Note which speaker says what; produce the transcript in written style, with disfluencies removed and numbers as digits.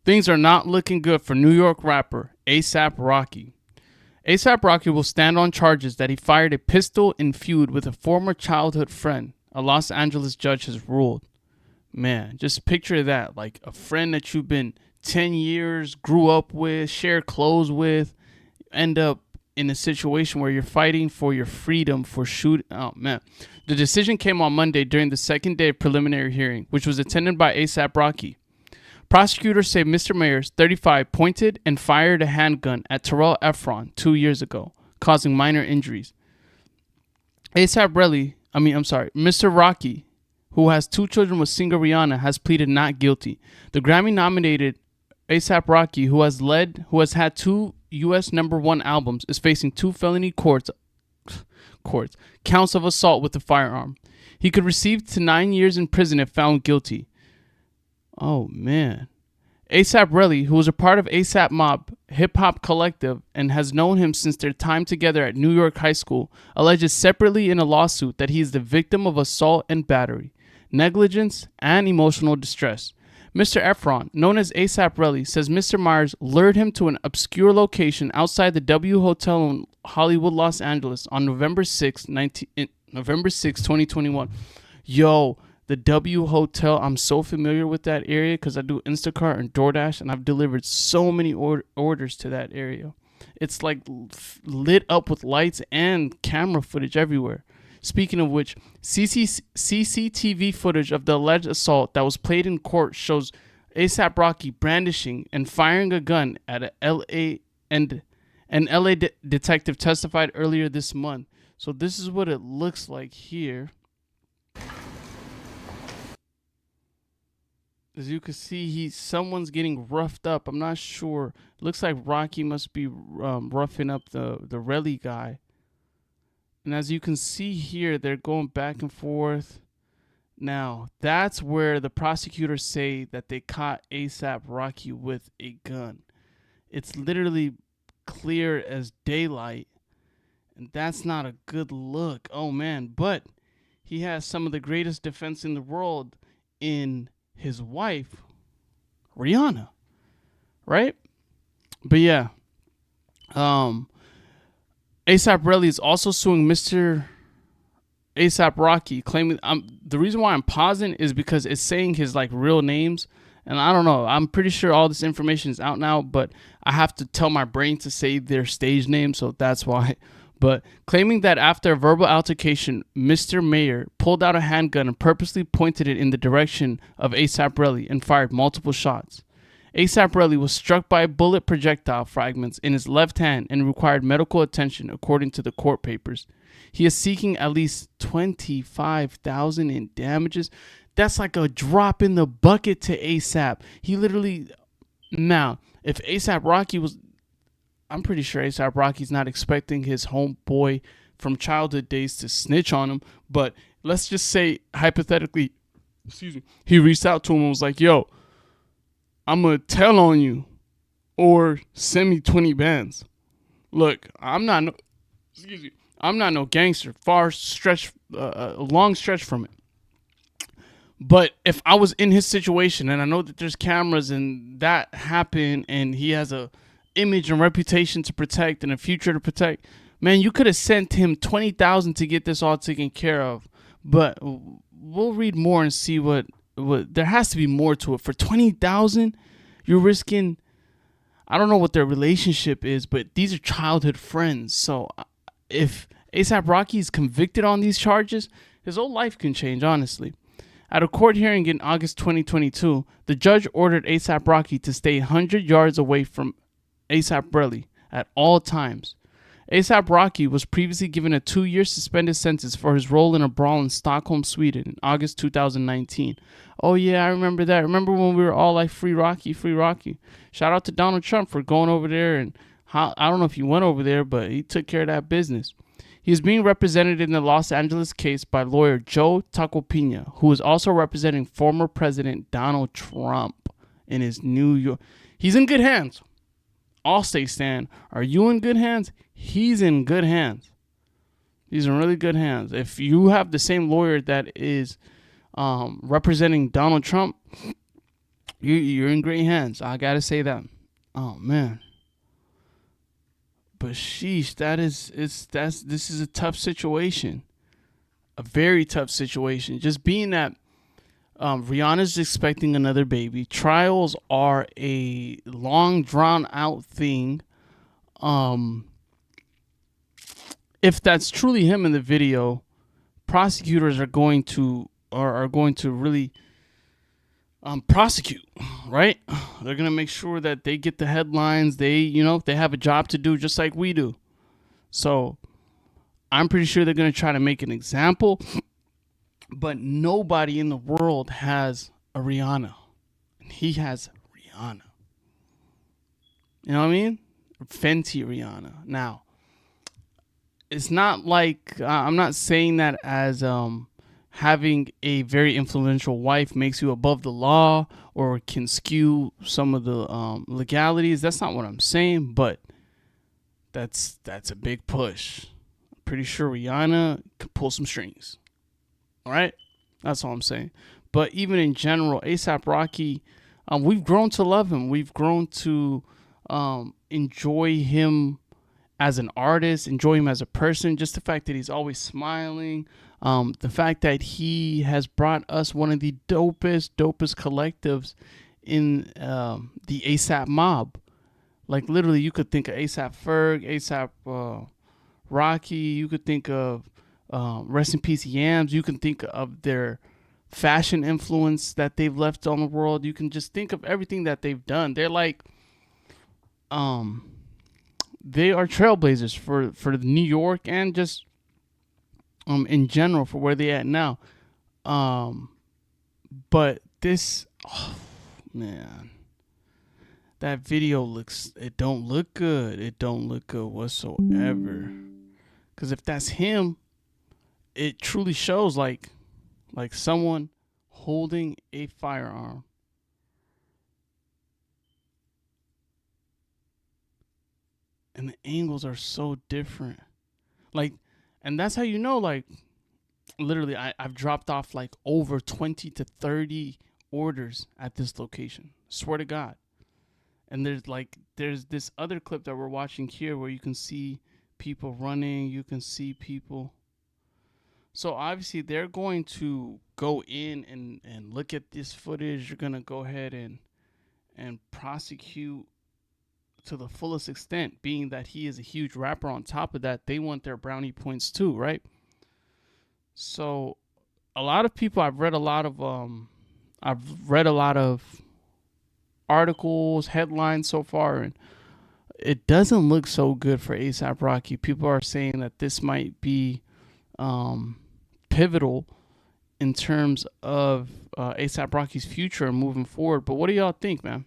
Speaker 1: Things are not looking good for New York rapper A$AP Rocky. A$AP Rocky will stand on charges that he fired a pistol in feud with a former childhood friend, a Los Angeles judge has ruled. Man, just picture that, like a friend that you've been 10 years, grew up with, share clothes with, end up in a situation where you're fighting for your freedom for shooting. Oh, man. The decision came on Monday during the second day of preliminary hearing, which was attended by A$AP Rocky. Prosecutors say Mr. Mayers, 35, pointed and fired a handgun at Terrell Efron 2 years ago, causing minor injuries. Mr. Rocky, who has 2 children with singer Rihanna, has pleaded not guilty. The Grammy-nominated A$AP Rocky, who has had 2 U.S. #1 albums, is facing 2 felony counts of assault with a firearm. He could receive to 9 years in prison if found guilty. Oh, man. A$AP Rocky, who was a part of A$AP Mob hip-hop collective and has known him since their time together at New York High School, alleges separately in a lawsuit that he is the victim of assault and battery, negligence, and emotional distress. Mr. Efron, known as A$AP Rocky, says Mr. Myers lured him to an obscure location outside the W Hotel in Hollywood, Los Angeles on November 6, 2021. Yo, the W Hotel, I'm so familiar with that area because I do Instacart and DoorDash, and I've delivered so many orders to that area. It's like lit up with lights and camera footage everywhere. Speaking of which, CCTV footage of the alleged assault that was played in court shows A$AP Rocky brandishing and firing a gun at an LA detective testified earlier this month. So this is what it looks like here. As you can see, someone's getting roughed up. I'm not sure. It looks like Rocky must be roughing up the Relly guy. And as you can see here, they're going back and forth. Now, that's where the prosecutors say that they caught A$AP Rocky with a gun. It's literally clear as daylight. And that's not a good look. Oh, man. But he has some of the greatest defense in the world in his wife, Rihanna. Right? But yeah. A$AP Rocky is also suing Mr. A$AP Rocky, claiming the reason why I'm pausing is because it's saying his like real names, and I don't know. I'm pretty sure all this information is out now, but I have to tell my brain to say their stage name, so that's why. But claiming that after a verbal altercation, Mr. Mayer pulled out a handgun and purposely pointed it in the direction of A$AP Rocky and fired multiple shots. A$AP Rocky was struck by bullet projectile fragments in his left hand and required medical attention, according to the court papers. He is seeking at least $25,000 in damages. That's like a drop in the bucket to A$AP. He literally... Now, if A$AP Rocky was... I'm pretty sure A$AP Rocky's not expecting his homeboy from childhood days to snitch on him, but let's just say, hypothetically, he reached out to him and was like, yo, I'm going to tell on you or send me 20 bands. Look, I'm not no gangster, a long stretch from it. But if I was in his situation and I know that there's cameras and that happened and he has a image and reputation to protect and a future to protect, man, you could have sent him $20,000 to get this all taken care of. But we'll read more and see what there has to be more to it. For $20,000, you're risking, I don't know what their relationship is, but these are childhood friends. So if A$AP Rocky is convicted on these charges, his whole life can change, honestly. At a court hearing in August 2022, the judge ordered A$AP Rocky to stay 100 yards away from A$AP Rocky at all times. A$AP Rocky was previously given a 2-year suspended sentence for his role in a brawl in Stockholm, Sweden in August 2019. Oh yeah, I remember that. Remember when we were all like, free Rocky, free Rocky. Shout out to Donald Trump for going over there, and I don't know if he went over there, but he took care of that business. He is being represented in the Los Angeles case by lawyer Joe Tacopina, who is also representing former President Donald Trump in his New York. He's in good hands. I'll say, Stan, are you in good hands? He's in good hands. He's in really good hands. If you have the same lawyer that is representing Donald Trump, You're in great hands. I gotta say that. Oh man. But sheesh, this is a tough situation. A very tough situation. Just being that Rihanna's expecting another baby. Trials are a long drawn out thing. Um, if that's truly him in the video, prosecutors are going to really prosecute, right? They're gonna make sure that they get the headlines. They have a job to do just like we do. So I'm pretty sure they're gonna try to make an example. But nobody in the world has a Rihanna. He has Rihanna. You know what I mean? Fenty Rihanna. Now, it's not like I'm not saying that as having a very influential wife makes you above the law or can skew some of the legalities. That's not what I'm saying, but that's a big push. I'm pretty sure Rihanna could pull some strings. All right, that's all I'm saying. But even in general, ASAP Rocky, we've grown to love him. We've grown to enjoy him as an artist, enjoy him as a person. Just the fact that he's always smiling, the fact that he has brought us one of the dopest collectives in the ASAP mob. Like literally, you could think of ASAP Ferg, ASAP Rocky. You could think of Rest in Peace Yams. You can think of their fashion influence that they've left on the world. You can just think of everything that they've done. They're like, they are trailblazers for New York and just in general for where they at now. But this, oh, man, that video it don't look good. It don't look good whatsoever. Because if that's him, it truly shows like someone holding a firearm. And the angles are so different. Like, and that's how you know, like, literally, I've dropped off like over 20 to 30 orders at this location. Swear to God. And there's this other clip that we're watching here where you can see people running, you can see people. So obviously they're going to go in and look at this footage. You're gonna go ahead and prosecute to the fullest extent, being that he is a huge rapper. On top of that, they want their brownie points too, right? So a lot of people, I've read a lot of articles, headlines so far, and it doesn't look so good for ASAP Rocky. People are saying that this might be pivotal in terms of ASAP Rocky's future and moving forward. But what do y'all think, man?